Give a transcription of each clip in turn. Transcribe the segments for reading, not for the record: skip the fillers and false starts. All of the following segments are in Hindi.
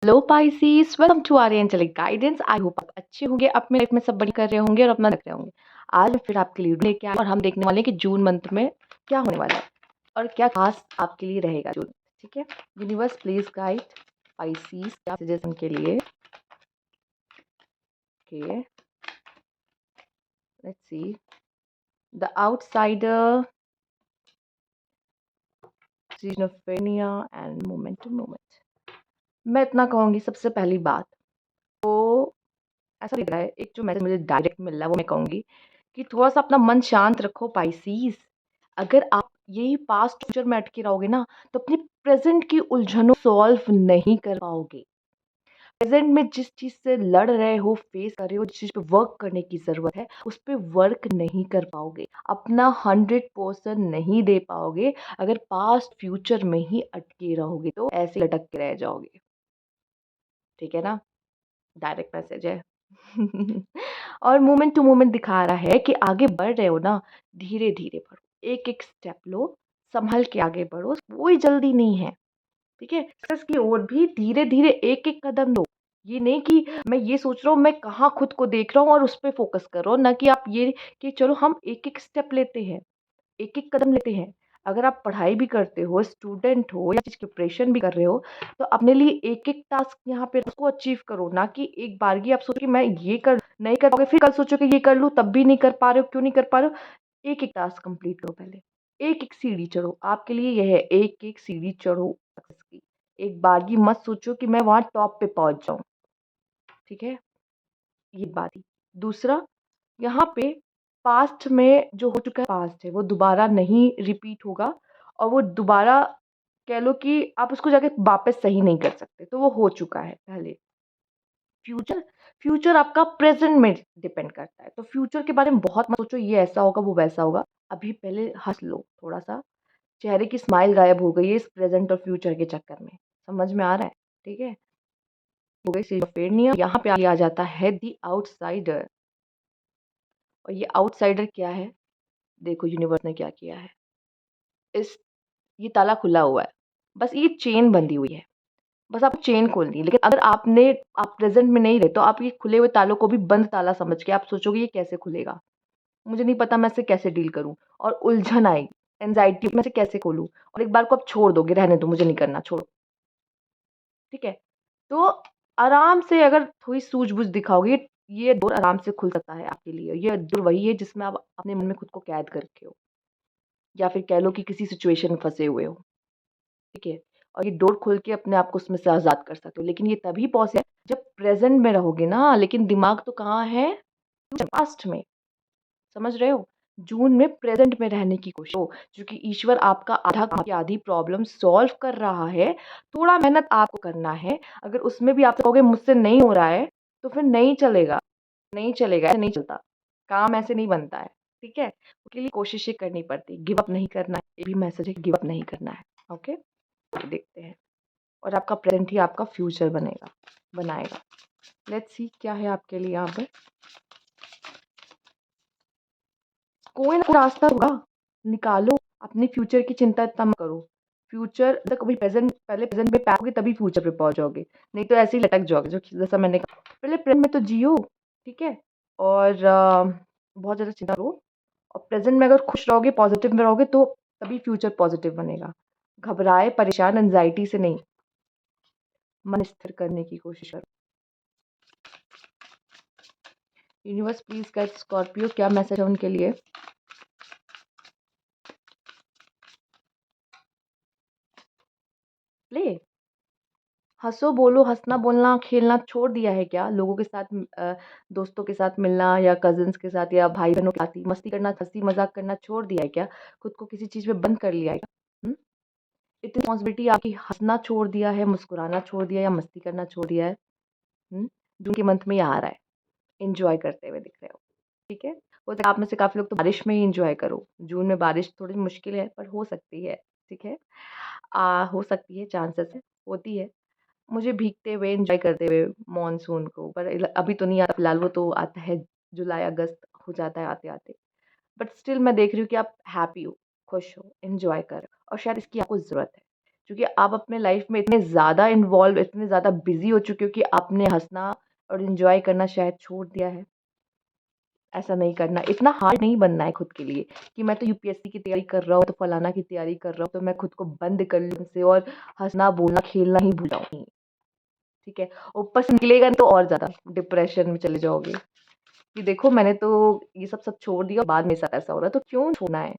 Hello Pisces, welcome to our angelic guidance. I hope आप अच्छे होंगे, अपने लाइफ में सब बढ़िया कर रहे होंगे और अपना रख रहे होंगे। आज मैं फिर आपके लिए लेके आई और हम देखने वाले हैं कि जून मंथ में क्या होने वाला है और क्या खास आपके लिए रहेगा जून। ठीक है, यूनिवर्स प्लीज गाइड पाइसेस क्या सजेशन के लिए। Okay, let's see the outsider, schizophrenia and moment to moment. मैं इतना कहूंगी, सबसे पहली बात तो ऐसा लग रहा है, एक जो मैसेज मुझे डायरेक्ट मिल रहा है वो मैं कहूंगी कि थोड़ा सा अपना मन शांत रखो पाइसीस। अगर आप यही पास्ट फ्यूचर में अटके रहोगे ना तो अपनी प्रेजेंट की उलझनों सॉल्व नहीं कर पाओगे। प्रेजेंट में जिस चीज से लड़ रहे हो, फेस कर रहे हो, जिस चीज पे वर्क करने की जरूरत है उस पे वर्क नहीं कर पाओगे, अपना 100% नहीं दे पाओगे। अगर पास्ट फ्यूचर में ही अटके रहोगे तो ऐसे लटक के रह जाओगे। ठीक है ना, डायरेक्ट मैसेज है। और मोमेंट टू मोमेंट दिखा रहा है कि आगे बढ़ रहे हो ना, धीरे धीरे बढ़ो, एक एक स्टेप लो, संभल के आगे बढ़ो, कोई जल्दी नहीं है। ठीक है, सक्सेस की ओर भी धीरे धीरे एक एक कदम लो। ये नहीं कि मैं ये सोच रहा हूँ मैं कहाँ खुद को देख रहा हूँ और उस पर फोकस करो, ना कि आप ये कि चलो हम एक एक स्टेप लेते हैं, एक एक कदम लेते हैं। अगर आप पढ़ाई भी करते हो, स्टूडेंट हो या चीज प्रिपरेशन भी कर रहे हो, तो अपने लिए एक एक टास्क यहाँ पे उसको अचीव करो, ना कि एक बारगी आप सोचो कि मैं ये कर नहीं कर पाओगे, फिर कल सोचो कि ये कर लूँ, तब भी नहीं कर पा रहे हो। क्यों नहीं कर पा रहे हो? एक एक टास्क कंप्लीट करो पहले, एक एक सीढ़ी चढ़ो। आपके लिए यह है, एक एक सीढ़ी चढ़ो सक्सेस की। एक बारगी मत सोचो कि मैं वहां टॉप पे पहुंच जाऊं। ठीक है, ये बात ही। दूसरा, यहाँ पे पास्ट में जो हो चुका है, पास्ट है, वो दोबारा नहीं रिपीट होगा। और वो दोबारा कह लो कि आप उसको जाके वापस सही नहीं कर सकते, तो वो हो चुका है पहले। फ्यूचर, फ्यूचर आपका प्रेजेंट में डिपेंड करता है, तो फ्यूचर के बारे में बहुत मत सोचो, ये ऐसा होगा वो वैसा होगा। अभी पहले हंस लो थोड़ा सा, चेहरे की स्माइल गायब हो गई है इस प्रेजेंट और फ्यूचर के चक्कर में। समझ में आ रहा है? ठीक है, हो गई सिजोफ्रेनिया। यहाँ पे आ जाता है दी आउटसाइडर। और ये आउटसाइडर क्या है? देखो यूनिवर्स ने क्या किया है, इस ये ताला खुला हुआ है, बस ये चेन बंधी हुई है, बस आपको चेन खोलनी है। लेकिन अगर आप प्रेजेंट में नहीं रहे तो आप ये खुले हुए तालों को भी बंद ताला समझ के आप सोचोगे ये कैसे खुलेगा, मुझे नहीं पता मैं इसे कैसे डील करूं, और उलझन आएगी, एंजाइटी, मैं इसे कैसे खोलूं। और एक बार को आप छोड़ दोगे, रहने दो मुझे नहीं करना, छोड़ो। ठीक है, तो आराम से अगर थोड़ी सूझबूझ दिखाओगे, ये डोर आराम से खुल सकता है आपके लिए। ये डोर वही है जिसमें आप अपने मन में खुद को कैद कर रखे हो, या फिर कह लो कि किसी सिचुएशन में फंसे हुए हो। ठीक है, और ये डोर खोल के अपने आप को उसमें से आज़ाद कर सकते हो। लेकिन ये तभी पॉसिबल है जब प्रेजेंट में रहोगे ना, लेकिन दिमाग तो कहाँ है? पास्ट में। समझ रहे हो? जून में प्रेजेंट में रहने की कोशिश हो, क्योंकि ईश्वर आपका आधा काम की आधी प्रॉब्लम सॉल्व कर रहा है। थोड़ा मेहनत आपको करना है। अगर उसमें भी आप कहोगे मुझसे नहीं हो रहा है, तो फिर नहीं चलेगा, नहीं चलेगा, ऐसे नहीं चलता, काम ऐसे नहीं बनता है। ठीक है, उसके लिए कोशिशें करनी पड़ती, गिव अप नहीं करना है। ये भी मैसेज है, गिव अप नहीं करना है। ओके, देखते हैं। और आपका प्रेजेंट ही आपका फ्यूचर बनाएगा। लेट्स सी क्या है आपके लिए यहाँ पे। कोई ना कोई रास्ता होगा, निकालो। अपने फ्यूचर की चिंता इतना मत करो। फ्यूचर तक कभी प्रेजेंट, पहले प्रेजेंट में पाओगे तभी फ्यूचर पे पहुंच जाओगे, नहीं तो ऐसे ही लटक जाओगे। जो जैसा मैंने कहा, पहले प्रेजेंट में तो जियो। ठीक है, और बहुत ज़्यादा चिंता करो। और प्रेजेंट में अगर खुश रहोगे, पॉजिटिव में रहोगे, तो तभी फ्यूचर पॉजिटिव बनेगा। घबराए परेशान एंजाइटी से नहीं, मन स्थिर करने की कोशिश करो। यूनिवर्स प्लीज गाइड स्कॉर्पियो, क्या मैसेज है उनके लिए? प्ले, हंसो बोलो, हंसना बोलना खेलना छोड़ दिया है क्या? लोगों के साथ दोस्तों के साथ मिलना, या कजिन्स के साथ, या भाई बहनों के साथ मस्ती करना, हंसी मजाक करना छोड़ दिया है क्या? खुद को किसी चीज में बंद कर लिया है क्या? इतनी रिस्पॉन्सिबिलिटी आपकी, हंसना छोड़ दिया है, मुस्कुराना छोड़ दिया, या मस्ती करना छोड़ दिया है? जून के मंथ में ये आ रहा है, एंजॉय करते हुए दिख रहे हो। ठीक है, हो सकता है आप में से काफी लोग तो बारिश में ही एंजॉय करो। जून में बारिश थोड़ी मुश्किल है, पर हो सकती है। ठीक है, हो सकती है, चांसेस है, होती है। मुझे भीगते हुए एंजॉय करते हुए मॉनसून को, पर अभी तो नहीं आता फिलहाल, वो तो आता है जुलाई अगस्त हो जाता है आते आते। बट स्टिल मैं देख रही हूँ कि आप हैप्पी हो, खुश हो, एंजॉय कर, और शायद इसकी आपको ज़रूरत है। क्योंकि आप अपने लाइफ में इतने ज़्यादा इन्वॉल्व, इतने ज़्यादा बिज़ी हो चुके हो कि आपने हँसना और एन्जॉय करना शायद छोड़ दिया है। ऐसा नहीं करना, इतना हार्ड नहीं बनना है खुद के लिए कि मैं तो यूपीएससी की तैयारी कर रहा हूँ, तो फलाना की तैयारी कर रहा हूँ, तो मैं खुद को बंद कर लूँ उनसे और हँसना, बोलना, खेलना ही भूल जाऊँ। ठीक है? ऊपर से निकलेगा नहीं तो और ज़्यादा डिप्रेशन में चले जाओगे कि देखो मैंने तो ये सब छोड़ दिया और बाद में मेरे साथ ऐसा हो रहा है, तो क्यों छोड़ना है?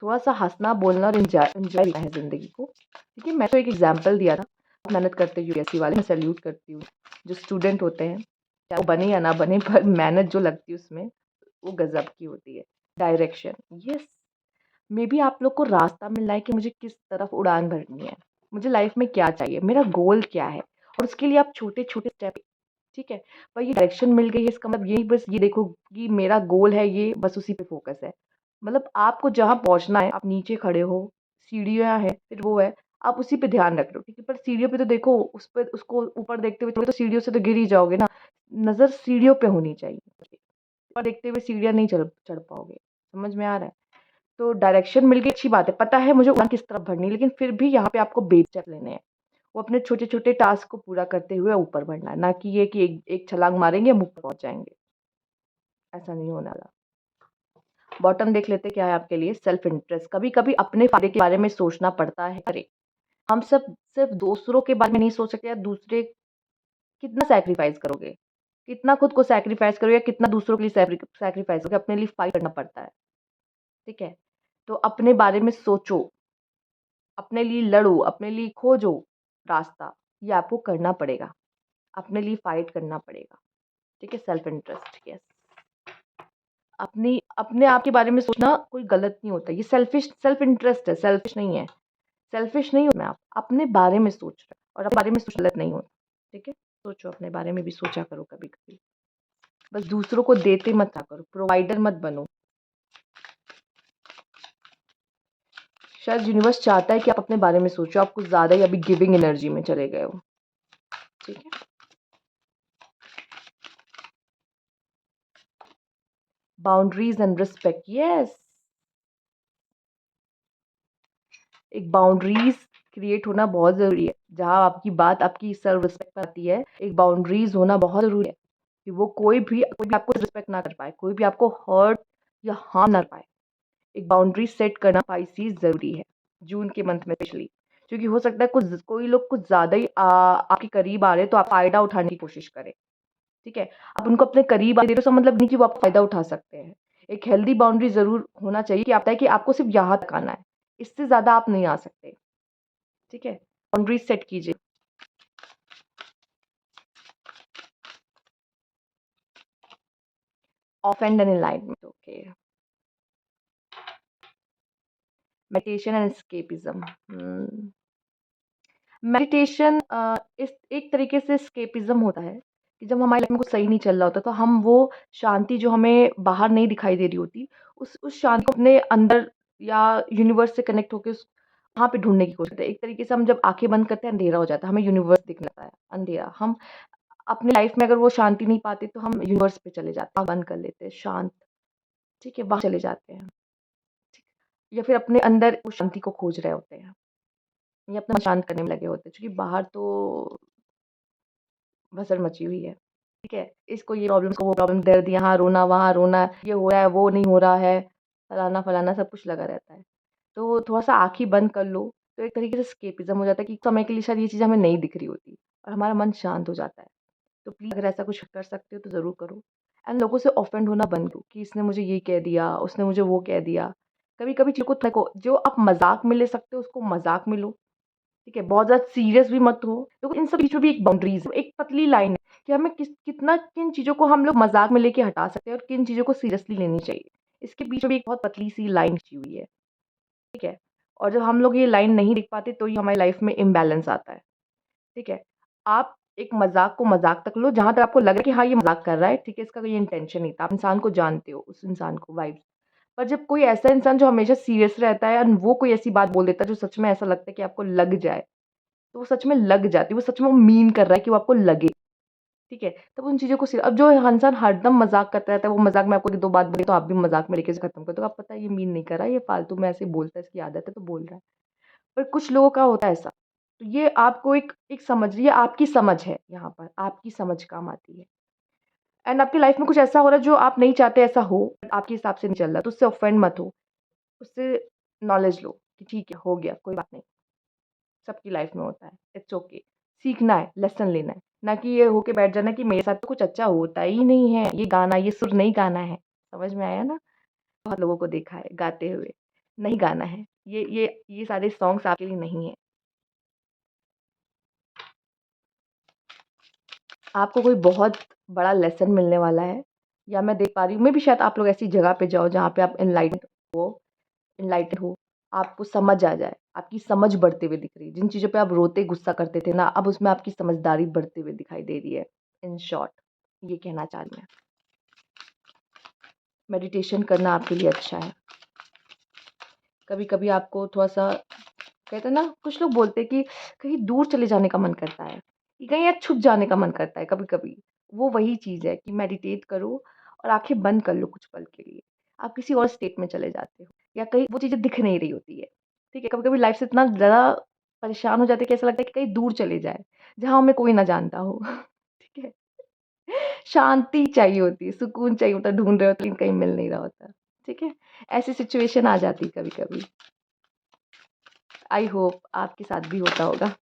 थोड़ा-सा हँसना, बोलना और एन्जॉय एन्जॉय करना है ज़िंदगी को। देखिए, मैं तो एक एग्ज़ाम्पल दिया था, मेहनत करते यूपीएससी वाले, मैं सैल्यूट करती हूँ। जो स्टूडेंट होते हैं, चाहे वो बने या ना बने, पर मेहनत जो लगती है उसमें, वो गज़ब की होती है। डायरेक्शन, यस, मेबी आप लोग को रास्ता मिल रहा है कि मुझे किस तरफ उड़ान भरनी है, मुझे लाइफ़ में क्या चाहिए, मेरा गोल क्या है और उसके लिए आप छोटे-छोटे स्टेप, ठीक है? पर ये डायरेक्शन मिल गई है इसका मतलब यही बस ये देखो कि मेरा गोल है ये, बस उसी पे फ़ोकस है। मतलब आपको जहाँ पहुँचना है, आप नीचे खड़े हो, सीढ़ियाँ हैं, फिर वो है, आप उसी पे ध्यान रख रहे हो, ठीक है? पर सीढ़ियों पे तो देखो, उस पे उसको ऊपर देखते हुए थोड़ी तो सीढ़ियों से तो गिर ही जाओगे ना, नज़र सीढ़ियों पे होनी चाहिए। ऊपर देखते हुए सीढ़ियाँ नहीं चढ़ पाओगे, समझ में आ रहा है? तो डायरेक्शन मिल गई अच्छी बात है, पता है मुझे उड़ान किस तरफ भरनी है, लेकिन फिर भी यहाँ पे आपको बेब स्टेप लेने हैं। वो अपने छोटे-छोटे टास्क को पूरा करते हुए ऊपर बढ़ना है, ना कि ये कि एक एक छलांग मारेंगे, मुँह पे पहुँच जाएँगे, ऐसा नहीं होने वाला। बॉटम देख लेते हैं क्या है आपके लिए, सेल्फ इंटरेस्ट। कभी-कभी अपने फ़ायदे के बारे में सोचना पड़ता है। अरे! हम सब सिर्फ़ दूसरों के बारे में नहीं सोच सकते या दूसरे कितना सैक्रिफ़ाइस करोगे? कितना खुद को सैक्रिफ़ाइस करोगे या कितना दूसरों के लिए सैक्रिफ़ाइस करोगे? अपने लिए फ़ाइट करना पड़ता है, ठीक है? तो अपने बारे में सोचो, अपने लिए लड़ो, अपने लिए खोजो रास्ता, ये आपको करना पड़ेगा। अपने लिए फ़ाइट करना पड़ेगा, ठीक है? Self interest, yes. अपने आप के बारे में सोचना कोई गलत नहीं होता। ये सेल्फ इंटरेस्ट है, सेल्फिश नहीं है। सेल्फिश नहीं हूँ मैं, आप अपने बारे में सोच रहे हैं और अपने बारे में सोच गलत नहीं होता, ठीक है? सोचो, अपने बारे में भी सोचा करो कभी-कभी। बस दूसरों को देते मत रहा करो, प्रोवाइडर मत बनो। शायद यूनिवर्स चाहता है कि आप अपने बारे में सोचो, आप कुछ ज़्यादा ही अभी गिविंग एनर्जी में चले गए हो, ठीक है? Boundaries and respect, yes. एक बाउंड्रीज़ क्रिएट होना बहुत ज़रूरी है। जहाँ आपकी बात आपकी सेल्फ रिस्पेक्ट पर आती है, एक बाउंड्रीज़ होना बहुत ज़रूरी है कि वो कोई भी आपको रिस्पेक्ट ना कर पाए, कोई भी आपको हर्ट या हार्म ना कर पाए। एक बाउंड्री सेट करना स्पाइसी ज़रूरी है, जून के मंथ में स्पेशली। क्योंकि हो सकता है कोई लोग कुछ ज़्यादा ही आपके करीब आ रहे हैं, तो आप फ़ायदा उठाने की कोशिश करें, ठीक है? आप उनको अपने करीब आ रहे हो, इसका मतलब नहीं कि वो आपका फ़ायदा उठा सकते हैं। एक हेल्दी बाउंड्री ज़रूर होना चाहिए कि आप तय कि आपको सिर्फ़ यहाँ तक आना है, इससे ज़्यादा आप नहीं आ सकते, ठीक है? बाउंड्री सेट कीजिए। Offend and enlightenment, okay. Meditation and escapism, meditation इस एक तरीके से एस्केपिज़्म होता है कि जब हमारी लाइफ में कुछ सही नहीं चल रहा होता, तो हम वो शांति जो हमें बाहर नहीं दिखाई दे रही होती, उस शांति को अपने अंदर या यूनिवर्स से कनेक्ट होके उस वहाँ पे ढूँढने की कोशिश करते हैं। एक तरीके से हम जब आँखें बंद करते हैं, अंधेरा हो जाता है, हमें यूनिवर्स दिखने लगता है, अंधेरा। हम अपनी लाइफ में अगर वो शांति नहीं पाते, तो हम यूनिवर्स पे चले जाते हैं, आँख बंद कर लेते हैं, शांत, ठीक है? वहाँ चले जाते हैं, ठीक है? या फिर अपने अंदर उस शांति को खोज रहे होते हैं, या अपना मन शांत करने में लगे होते हैं, क्योंकि बाहर तो भसड़ मची हुई है, ठीक है? इसको ये प्रॉब्लम, उसको वो प्रॉब्लम, दर्द यहाँ रोना, वहाँ रोना, ये हो रहा है, वो नहीं हो रहा है, फलाना-फलाना सब कुछ लगा रहता है। तो थोड़ा-सा आँखें बंद कर लो, तो एक तरीके से एस्केपिज़्म हो जाता है कि समय के लिए शायद ये चीज़ हमें नहीं दिख रही होती और हमारा मन शांत हो जाता है। तो प्लीज़ अगर ऐसा कुछ कर सकते हो तो ज़रूर करो एंड लोगों से ऑफेंड होना बंद करो कि इसने मुझे ये कह दिया, उसने मुझे वो कह दिया। कभी-कभी चीज़ों को देखो, जो आप मज़ाक में ले सकते हो उसको मज़ाक में लो। ठीक है, बहुत ज़्यादा सीरियस भी मत हो। देखो, इन सब बीच में भी एक बाउंड्रीज़ है, एक पतली लाइन है कि हमें कितना किन चीज़ों को हम लोग मज़ाक में लेके हटा सकते हैं और किन चीज़ों को सीरियसली लेनी चाहिए। इसके बीच में भी एक बहुत पतली-सी लाइन खींची हुई है, ठीक है? और जब हम लोग ये लाइन नहीं देख पाते, तो ही हमारी लाइफ़ में इम्बैलेंस आता है, ठीक है? आप एक मज़ाक को मज़ाक तक लो, जहाँ तक आपको लगे कि हाँ, ये मज़ाक कर रहा है, ठीक है, इसका कोई इंटेंशन नहीं था। आप इंसान को जानते हो, उस इंसान को, वाइब्स। पर जब कोई ऐसा इंसान जो हमेशा सीरियस रहता है और वो कोई ऐसी बात बोल देता है जो सच में ऐसा लगता है कि आपको लग जाए, तो वो सच में लग जाती है, वो सच में वो मीन कर रहा है कि वो आपको लगे, ठीक है? तब उन चीज़ों को अब जो इंसान हरदम मज़ाक करता रहता है, वो मज़ाक में आपको 2 बात बोली तो आप भी मज़ाक में लेके उसे खत्म कर दो, आपको पता है ये मीन नहीं कर रहा है, ये फालतू में ऐसे ही बोलता है, इसकी आदत है तो बोल रहा है। पर कुछ लोगों का होता है ऐसा, तो ये आपको एक समझिए, आपकी समझ है यहाँ पर, आपकी समझ काम आती है। एंड आपकी लाइफ में कुछ ऐसा हो रहा है जो आप नहीं चाहते ऐसा हो, आपके हिसाब से नहीं चल रहा, तो उससे ऑफेंड मत हो। उससे नॉलेज लो कि ठीक है, हो गया, कोई बात नहीं। सबकी लाइफ में होता है, इट्स ओके। सीखना है, लेसन लेना है, ना कि ये होके बैठ जाना कि मेरे साथ तो कुछ अच्छा होता ही नहीं है, ये गाना, ये सुर नहीं गाना है। समझ में आया ना? बहुत लोगों को देखा है गाते हुए, नहीं गाना है। ये सारे सॉन्ग्स आपके लिए नहीं है। आपको कोई बहुत बड़ा लेसन मिलने वाला है, या मैं देख पा रही हूँ, मे बी शायद आप लोग ऐसी जगह पे जाओ जहाँ पे आप एनलाइटेड हो, आपको समझ आ जाए, आपकी समझ बढ़ते हुए दिख रही है। जिन चीज़ों पे आप रोते गुस्सा करते थे ना, अब उसमें आपकी समझदारी बढ़ते हुए दिखाई दे रही है। इन शॉर्ट, ये कहना चाह रही मैं। मेडिटेशन करना आपके लिए अच्छा है। कभी-कभी आपको थोड़ा-सा, कहते हैं ना, कुछ लोग बोलते हैं कि कहीं दूर चले जाने का मन करता है, कि कहीं या छुप जाने का मन करता है कभी-कभी। वो वही चीज़ है कि मेडिटेट करो और आँखें बंद कर लो कुछ पल के लिए। आप किसी और स्टेट में चले जाते हो, या कहीं वो चीज़ें दिख नहीं रही होती है। ठीक है? कभी-कभी लाइफ़ से इतना ज़्यादा परेशान हो जाते हैं कि ऐसा लगता है कि कहीं दूर चले जाएँ, जहाँ हमें कोई ना जानता हो। ठीक है? शांति चाहिए होती है, सुकून चाहिए होता है, ढूँढ रहे होते हैं लेकिन कहीं मिल नहीं रहा होता। ठीक है? ऐसी सिचुएशन आ जाती है कभी-कभी। आई होप आपके साथ भी होता होगा।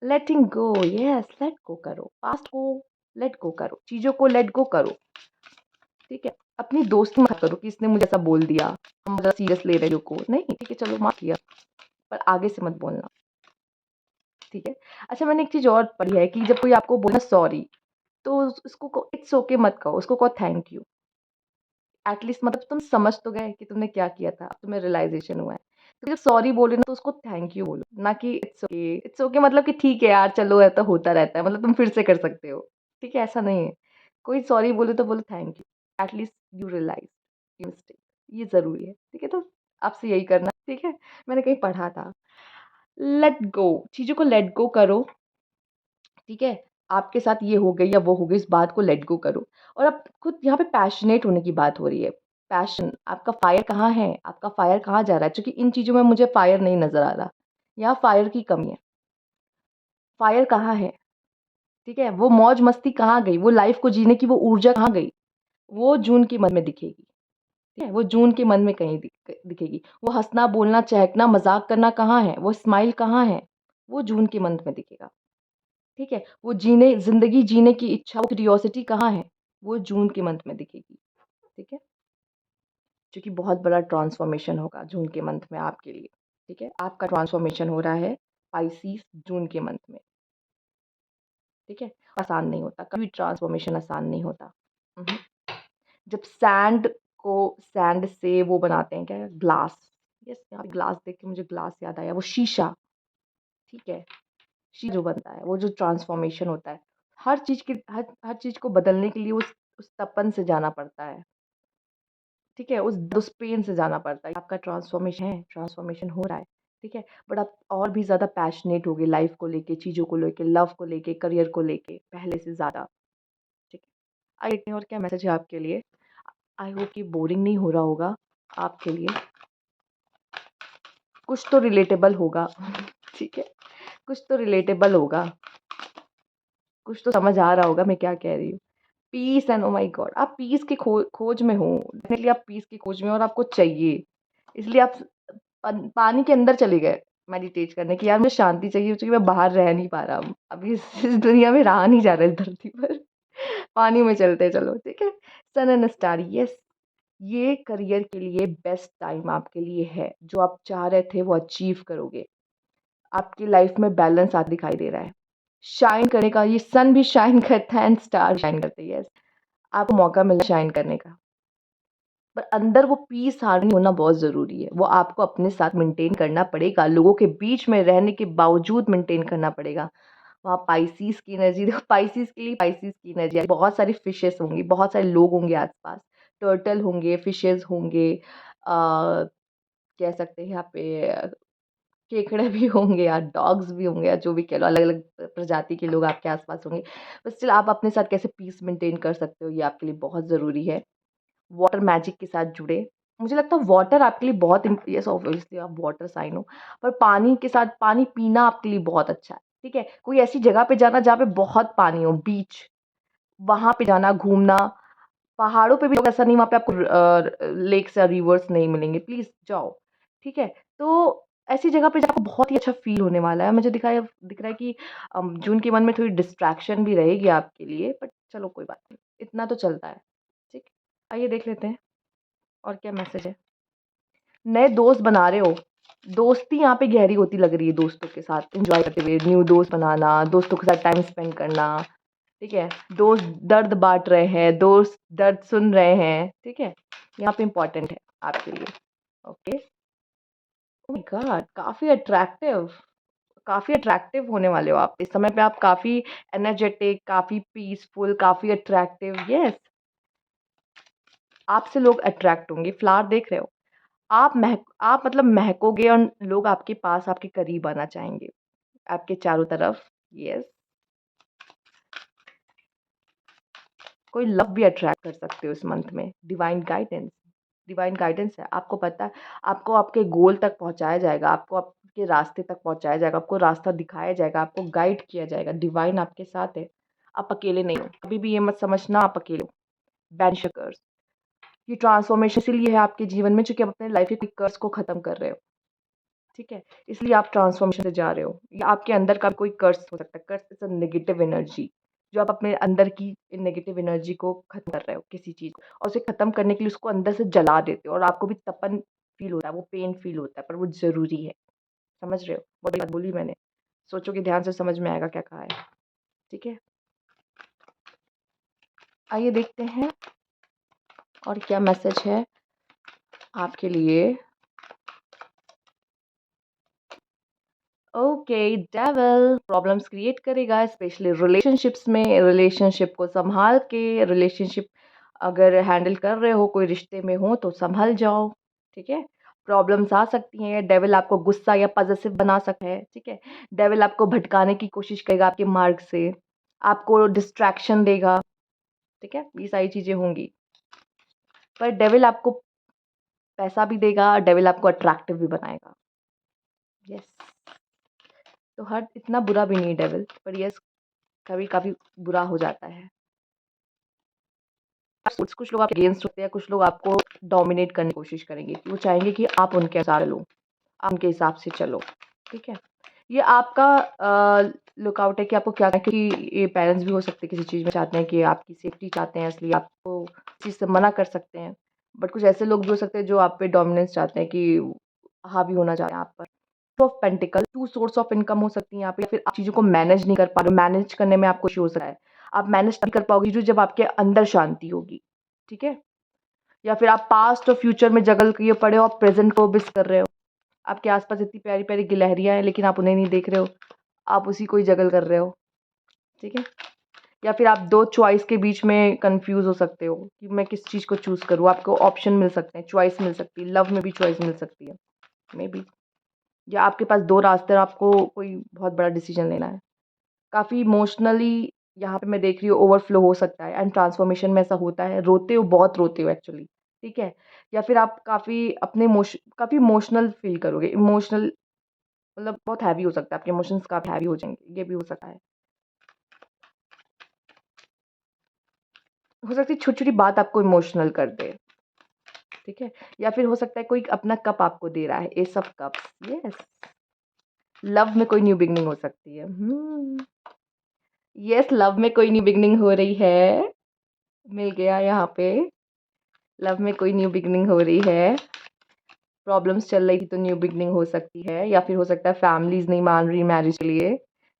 लेटिंग गो, यस, लेट गो करो, पास्ट को लेट गो करो, चीज़ों को लेट गो करो। ठीक है? अपनी दोस्ती मत करो कि इसने मुझे ऐसा बोल दिया, हम ज़्यादा सीरियस ले रहे हो को, नहीं, ठीक है, चलो माफ़ किया, पर आगे से मत बोलना। ठीक है? अच्छा, मैंने एक चीज़ और पढ़ी है कि जब कोई आपको बोले ना सॉरी, तो उसको इट्स ओके मत कहो, उसको कहो थैंक यू। एटलीस्ट मतलब तुम समझ तो गए कि तुमने क्या किया था, अब तुम्हें रियलाइज़ेशन हुआ है। तो जब सॉरी बोले ना, तो उसको थैंक यू बोलो, ना कि इट्स ओके मतलब कि ठीक है यार, चलो ऐसा होता रहता है, मतलब तुम फिर से कर सकते हो। ठीक है? ऐसा नहीं है। कोई सॉरी बोले तो बोलो thank you, at least you realise your mistake, ये ज़रूरी है। ठीक है? तो आपसे यही करना, ठीक है? मैंने कहीं पढ़ा था। लेट गो, चीज़ों को लेट गो करो। ठीक है? आपके साथ ये हो गई या वो हो गई, इस बात को लेट गो करो। और अब खुद यहाँ पे पैशनेट होने की बात हो रही है। पैशन, आपका फायर कहाँ है? आपका फायर कहाँ जा रहा है? क्योंकि इन चीज़ों में मुझे फायर नहीं नज़र आ रहा। यहाँ फायर की कमी है। फायर कहाँ है? ठीक है? वो मौज-मस्ती कहाँ गई? वो लाइफ़ को जीने की वो ऊर्जा कहाँ गई? वो जून के मन में दिखेगी। ठीक है? वो जून के मन में कहीं दिखेगी। वो हँसना, बोलना, चहकना, मज़ाक करना कहाँ है? वो स्माइल कहाँ है? वो जून के मंथ में दिखेगा। ठीक है? वो ज़िंदगी जीने की इच्छा, वो क्यूरियोसिटी कहाँ है? वो जून के मंथ में दिखेगी। ठीक है? जो कि बहुत बड़ा ट्रांसफॉर्मेशन होगा जून के मंथ में आपके लिए। ठीक है? आपका ट्रांसफॉर्मेशन हो रहा है पाइसेस जून के मंथ में। ठीक है? आसान नहीं होता, कभी ट्रांसफॉर्मेशन आसान नहीं होता। उहुँ। जब सैंड से वो बनाते हैं, क्या, ग्लास। यस, यहाँ पे ग्लास देख के मुझे ग्लास याद आया, वो शीशा। ठीक है? जो बनता है, वो जो ट्रांसफॉर्मेशन होता है, हर चीज़ को बदलने के लिए उस तपन से जाना पड़ता है। ठीक है? उस पेन से जाना पड़ता है। आपका ट्रांसफॉर्मेशन है, ट्रांसफॉर्मेशन हो रहा है। ठीक है? बट आप और भी ज़्यादा पैशनेट हो गए लाइफ़ को लेके, चीज़ों को लेके, लव को लेके, करियर को लेके, पहले से ज़्यादा। ठीक है? आगे देखते हैं और क्या मैसेज है आपके लिए। आई होप कि बोरिंग नहीं हो रहा होगा आपके लिए। कुछ तो रिलेटेबल होगा। ठीक है? कुछ तो रिलेटेबल होगा। कुछ तो समझ आ रहा होगा मैं क्या कह रही हूँ। Peace and, oh my God, आप पीस की खोज में हो। डेफिनिटली आप पीस की खोज में हो और आपको चाहिए। इसलिए आप पानी के अंदर चले गए मेडिटेट करने की, यार मुझे शांति चाहिए क्योंकि मैं बाहर रह नहीं पा रहा हूँ। अभी इस दुनिया में रहा नहीं जा रहा है इस धरती पर। पानी में चलते हैं, चलो, ठीक है? सन एंड स्टार, यस, ये करियर के लिए बेस्ट टाइम आपके लिए है। जो आप चाह रहे थे वो अचीव करोगे। आपकी लाइफ में बैलेंस आज दिखाई दे रहा है। शाइन करने का, ये सन भी शाइन करता है एंड स्टार शाइन करते हैं, यस। आपको मौका मिला शाइन करने का। पर अंदर वो पीस हार्मनी होना बहुत ज़रूरी है। वो आपको अपने साथ मेंटेन करना पड़ेगा, लोगों के बीच में रहने के बावजूद मेंटेन करना पड़ेगा। वहाँ पाइसेस की एनर्जी देखो, पाइसेस के लिए पाइसेस की एनर्जी है। बहुत सारी फिशेस होंगी, बहुत सारे लोग होंगे आस-पास, टर्टल होंगे, फिशेस होंगे, कह सकते हैं यहाँ पे केकड़े भी होंगे या डॉग्स भी होंगे या जो भी कह लो, अलग-अलग प्रजाति के लोग आपके आस-पास होंगे। बट स्टिल आप अपने साथ कैसे पीस मेंटेन कर सकते हो, ये आपके लिए बहुत ज़रूरी है। वाटर मैजिक के साथ जुड़े, मुझे लगता है वाटर आपके लिए बहुत यस ऑब्वियसली आप वाटर साइन हो, पर पानी के साथ पानी पीना आपके लिए बहुत अच्छा है, ठीक है? कोई ऐसी जगह पे जाना जहाँ पे बहुत पानी हो, बीच, वहाँ पे जाना, घूमना, पहाड़ों पे भी लोग ऐसा नहीं वहाँ पे आपको लेक्स या रिवर्स नहीं मिलेंगे, प्लीज़ जाओ, ठीक है? तो ऐसी जगह पे जाकर बहुत ही अच्छा फ़ील होने वाला है। मुझे दिख रहा है कि जून के मन में थोड़ी डिस्ट्रैक्शन भी रहेगी आपके लिए, बट चलो कोई बात नहीं, इतना तो चलता है, ठीक? आइए देख लेते हैं और क्या मैसेज है। नए दोस्त बना रहे हो, दोस्ती यहाँ पे गहरी होती लग रही है दोस्तों के साथ एन्जॉय करते हुए, न्यू दोस्त बनाना, दोस्तों के साथ टाइम स्पेंड करना, ठीक है? दोस्त दर्द बाँट रहे हैं, दोस्त दर्द सुन रहे हैं, ठीक है? यहाँ पे इम्पोर्टेंट है आपके लिए, ओके? Oh my God! काफ़ी अट्रैक्टिव होने वाले हो आप। इस समय पे आप काफ़ी एनर्जेटिक, काफ़ी पीसफुल, काफ़ी अट्रैक्टिव यस, आपसे लोग अट्रैक्ट होंगे, फ्लावर देख रहे हो? आप मतलब महकोगे और लोग आपके पास, आपके करीब आना चाहेंगे, आपके चारों तरफ, यस। कोई लव भी अट्रैक्ट कर सकते हो इस मंथ में, डिवाइन गाइडेंस है। आपको पता है, आपको आपके गोल तक पहुँचाया जाएगा, आपको आपके रास्ते तक पहुँचाया जाएगा, आपको रास्ता दिखाया जाएगा, आपको गाइड किया जाएगा, डिवाइन आपके साथ है। आप अकेले नहीं हो, कभी भी ये मत समझना आप अकेले हो। बैनिशर ये ट्रांसफॉर्मेशन इसीलिए है आपके जीवन में क्योंकि आप अपने लाइफ के कोई कर्स को खत्म कर रहे हो, ठीक है? इसलिए आप ट्रांसफॉर्मेशन से जा रहे हो। या आपके अंदर का कोई कर्स हो सकता है, कर्स इज़ अ नेगेटिव एनर्जी, जो आप अपने अंदर की नेगेटिव एनर्जी को खत्म कर रहे हो किसी चीज़ को और उसे खत्म करने के लिए उसको अंदर से जला देते हो और आपको भी तपन फ़ील होता है, वो पेन फ़ील होता है, पर वो ज़रूरी है। समझ रहे हो? बहुत बड़ी बात बोली मैंने। सोचोगे ध्यान से समझ में आएगा क्या कहा है, ठीक है? आइए देखते हैं और क्या मैसेज है आपके लिए। ओके, डेविल प्रॉब्लम्स क्रिएट करेगा स्पेशली रिलेशनशिप्स में। रिलेशनशिप को संभाल के, रिलेशनशिप अगर हैंडल कर रहे हो, कोई रिश्ते में हो तो संभल जाओ, ठीक है? प्रॉब्लम्स आ सकती हैं, डेविल आपको गुस्सा या पॉसेसिव बना सकता है, ठीक है? डेविल आपको भटकाने की कोशिश करेगा आपके मार्ग से, आपको डिस्ट्रैक्शन देगा, ठीक है? ये सारी चीज़ें होंगी। पर डेविल आपको पैसा भी देगा, डेविल आपको अट्रैक्टिव भी बनाएगा। यस, तो हर इतना बुरा भी नहीं है डेविल, पर यस कभी-कभी बुरा हो जाता है। कुछ लोग आपके अगेंस्ट होते हैं, कुछ लोग आपको डोमिनेट करने की कोशिश करेंगे कि वो चाहेंगे कि आप उनके अनुसार चलो, आप उनके हिसाब से चलो, ठीक है? ये आपका लुकआउट है कि आपको क्या क्योंकि ये पेरेंट्स भी हो सकते हैं किसी चीज़ में चाहते हैं कि आपकी सेफ्टी चाहते हैं इसलिए आपको इस चीज़ से मना कर सकते हैं। बट कुछ ऐसे लोग भी हो सकते हैं जो आप पे डोमिनेंस चाहते हैं कि हावी होना चाहते हैं आप पर। Two of pentacle 2 source of income हो सकती है यहाँ पे या फिर आप चीज़ों को मैनेज नहीं कर पा रहे हो, मैनेज करने में आपको इश्यू हो सकता है। आप मैनेज तभी कर पाओगे जो जब आपके अंदर शांति होगी, ठीक है? या फिर आप पास्ट और फ्यूचर में जगल किए पड़े हो और प्रेज़ेंट को मिस कर रहे हो। आपके आस-पास इतनी प्यारी-प्यारी गिलहरियाँ हैं लेकिन आप उन्हें नहीं देख रहे हो, आप उसी को ही जगल कर रहे हो, ठीक है? या फिर आप 2 चॉइस के बीच में कन्फ्यूज़ हो सकते हो कि मैं किस चीज़ को चूज़ करूँ। आपको ऑप्शन मिल सकते हैं, चॉइस मिल सकती है, लव में भी चॉइस मिल सकती है, मेबी। या आपके पास 2 रास्ते हैं और आपको कोई बहुत बड़ा डिसीज़न लेना है। काफ़ी इमोशनली यहाँ पे मैं देख रही हूँ ओवरफ्लो हो सकता है एंड ट्रांसफॉर्मेशन में ऐसा होता है। रोते हो, बहुत रोते हो एक्चुअली, ठीक है? या फिर आप काफ़ी इमोशनल फ़ील करोगे। इमोशनल मतलब बहुत हैवी हो सकता है, आपके इमोशंस काफ़ी हैवी हो जाएँगे, ये भी हो सकता है। हो सकता है छोटी-छोटी बात आपको इमोशनल कर दे, ठीक है? या फिर हो सकता है कोई अपना कप आपको दे रहा है, S of cups, yes. Love में कोई न्यू बिगिनिंग हो सकती है। येस, लव में कोई न्यू बिगिनिंग हो रही है। मिल गया यहाँ पे। लव में कोई न्यू बिगिनिंग हो रही है। प्रॉब्लम्स चल रही थी तो न्यू बिगिनिंग हो सकती है या फिर हो सकता है फैमिलीज़ नहीं मान रही मैरिज के लिए।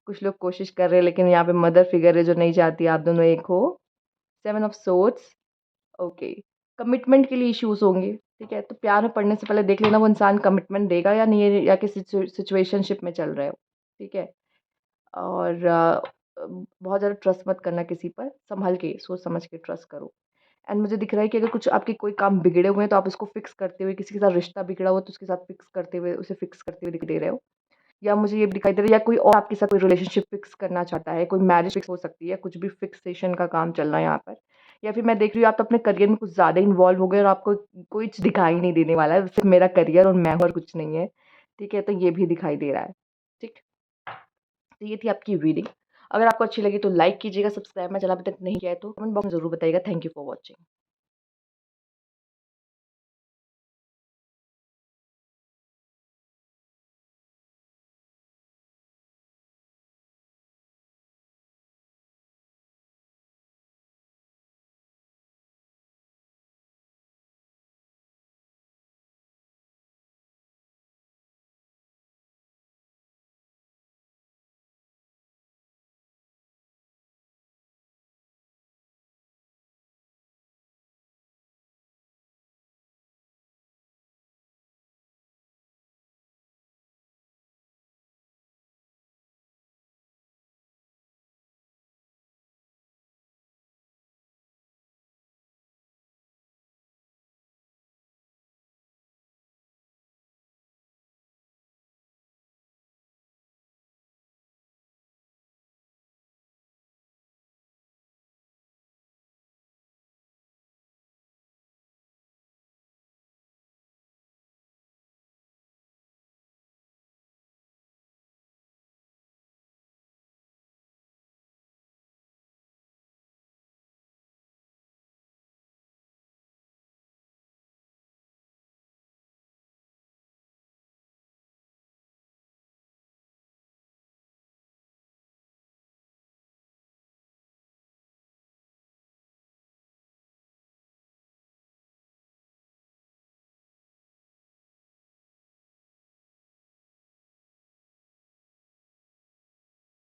कुछ लोग कोशिश कर रहे हैं लेकिन यहाँ पे मदर फिगर है जो नहीं चाहती आप दोनों एक हो। 7 ऑफ सोर्ड्स ओके। कमिटमेंट के लिए इश्यूज़ होंगे, ठीक है? तो प्यार में पड़ने से पहले देख लेना वो इंसान कमिटमेंट देगा या नहीं है या किसी सिचुएशनशिप में चल रहे हो, ठीक है? और बहुत ज़्यादा ट्रस्ट मत करना किसी पर, सँभल के सोच समझ के ट्रस्ट करो। एंड मुझे दिख रहा है कि अगर कुछ आपके कोई काम बिगड़े हुए हैं तो आप उसको फिक्स करते हुए किसी के साथ रिश्ता बिगड़ा हुआ है तो उसके साथ फिक्स करते हुए उसे फिक्स करते हुए दिखाई दे रहे हो। या मुझे ये भी दिखाई दे रहा है या कोई और आपके साथ कोई रिलेशनशिप फिक्स करना चाहता है, कोई मैरिज फिक्स हो सकती है, कुछ भी फिक्सेशन का काम चल रहा है यहाँ पर। या फिर मैं देख रही हूँ आप तो अपने करियर में कुछ ज़्यादा इन्वॉल्व हो गए और आपको कुछ दिखाई नहीं देने वाला है, सिर्फ़ मेरा करियर और मैं हूँ और कुछ नहीं है, ठीक है? तो ये भी दिखाई दे रहा है, ठीक? तो ये थी आपकी रीडिंग। अगर आपको अच्छी लगी तो लाइक कीजिएगा, सब्सक्राइब मेरा चैनल अभी तक नहीं किया है तो कमेंट बॉक्स में ज़रूर बताइएगा। Thank you for watching.